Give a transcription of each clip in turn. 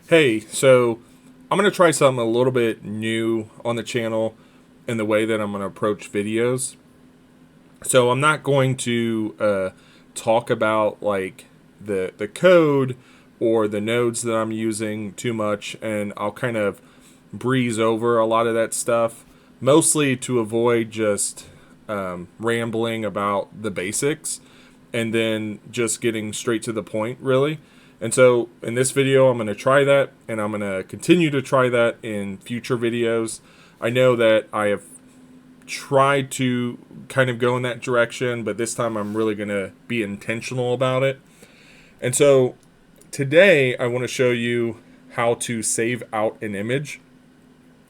Hey, so I'm going to try something a little bit new on the channel in the way that I'm going to approach videos. So I'm not going to talk about like the code or the nodes that I'm using too much, and I'll kind of breeze over a lot of that stuff, mostly to avoid just rambling about the basics and then just getting straight to the point, really. And so in this video, I'm going to try that, and I'm going to continue to try that in future videos. I know that I have tried to kind of go in that direction, but this time I'm really going to be intentional about it. And so today, I want to show you how to save out an image.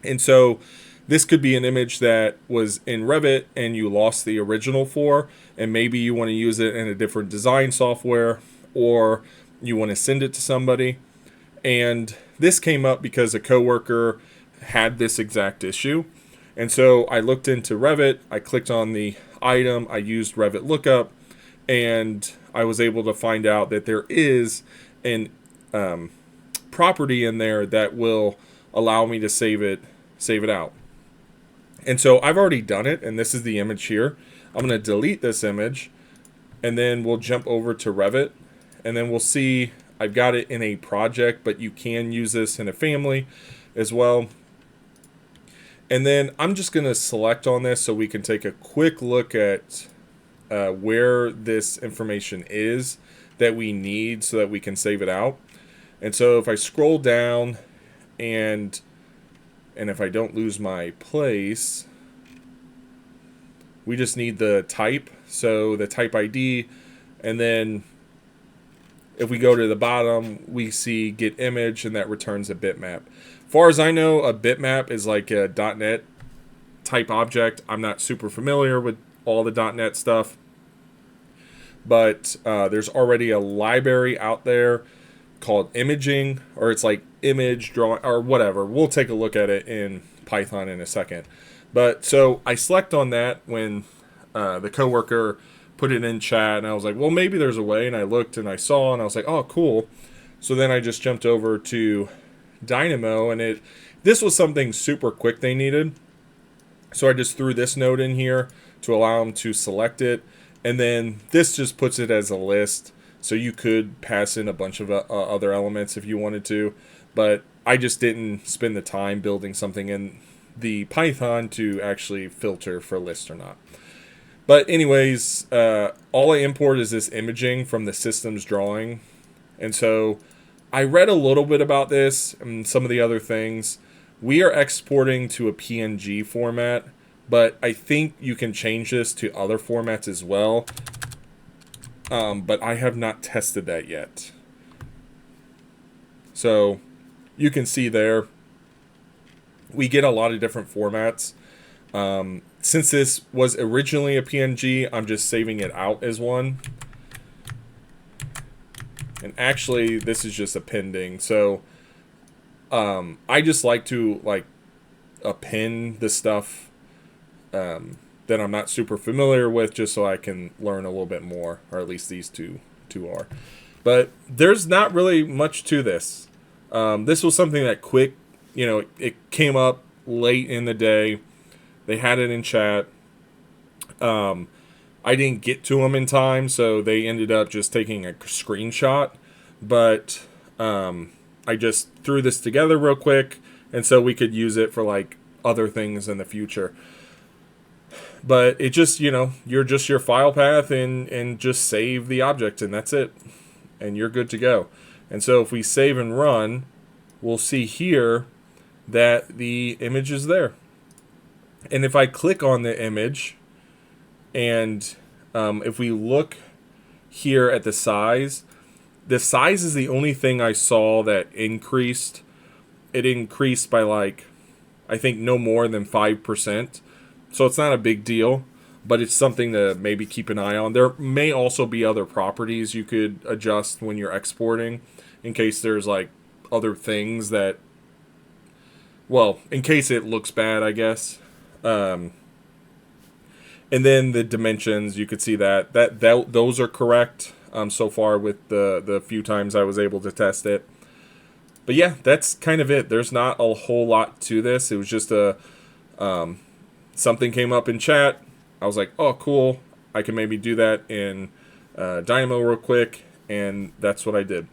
And so this could be an image that was in Revit and you lost the original for, and maybe you want to use it in a different design software, or you want to send it to somebody. And this came up because a coworker had this exact issue. And so I looked into Revit, I clicked on the item, I used Revit lookup, and I was able to find out that there is an property in there that will allow me to save it out. And so I've already done it, and this is the image here. I'm going to delete this image, and then we'll jump over to Revit, and then we'll see I've got it in a project, but you can use this in a family as well. And then I'm just going to select on this so we can take a quick look at where this information is that we need so that we can save it out. And so if I scroll down and if I don't lose my place, we just need the type. So the type ID, and then if we go to the bottom, we see get image, and that returns a bitmap. Far as I know, a bitmap is like a .NET type object. I'm not super familiar with all the .NET stuff, but there's already a library out there called imaging, or it's like image drawing or whatever. We'll take a look at it in Python in a second. But so I select on that when the coworker put it in chat, and I was like, well, maybe there's a way. And I looked and I saw, and I was like, oh, cool. So then I just jumped over to Dynamo, and this was something super quick they needed. So I just threw this node in here to allow them to select it, and then this just puts it as a list. So you could pass in a bunch of other elements if you wanted to, but I just didn't spend the time building something in the Python to actually filter for list or not. But anyways, all I import is this imaging from the systems drawing. And so I read a little bit about this and some of the other things. We are exporting to a PNG format, but I think you can change this to other formats as well. But I have not tested that yet. So you can see there, we get a lot of different formats. Since this was originally a PNG, I'm just saving it out as one. And actually, this is just appending. So I just like to append the stuff that I'm not super familiar with, just so I can learn a little bit more, or at least these two are. But there's not really much to this. This was something that quick, it came up late in the day. They had it in chat. I didn't get to them in time, so they ended up just taking a screenshot. But I just threw this together real quick, and so we could use it for like other things in the future. But it just, you're just your file path and just save the object, and that's it. And you're good to go. And so if we save and run, we'll see here that the image is there. And if I click on the image, and if we look here at the size is the only thing I saw that increased. It increased by I think no more than 5%. So it's not a big deal, but it's something to maybe keep an eye on. There may also be other properties you could adjust when you're exporting, in case there's other things that, in case it looks bad, I guess. And then the dimensions, you could see that those are correct so far with the few times I was able to test it. But yeah, that's kind of it. There's not a whole lot to this. It was just something came up in chat. I was like, oh, cool. I can maybe do that in Dynamo real quick, and that's what I did.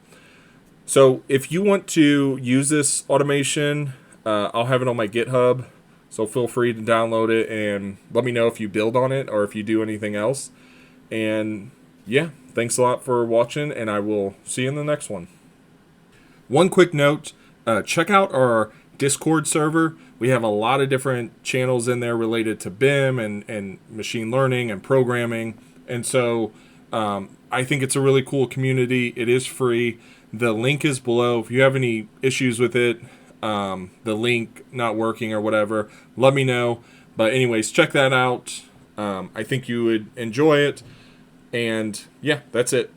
So if you want to use this automation, I'll have it on my GitHub. So feel free to download it and let me know if you build on it or if you do anything else. And yeah, thanks a lot for watching, and I will see you in the next one. One quick note, check out our Discord server. We have a lot of different channels in there related to BIM and machine learning and programming. And so I think it's a really cool community. It is free. The link is below. If you have any issues with it, the link not working or whatever, let me know. But anyways, check that out. I think you would enjoy it. And yeah, that's it.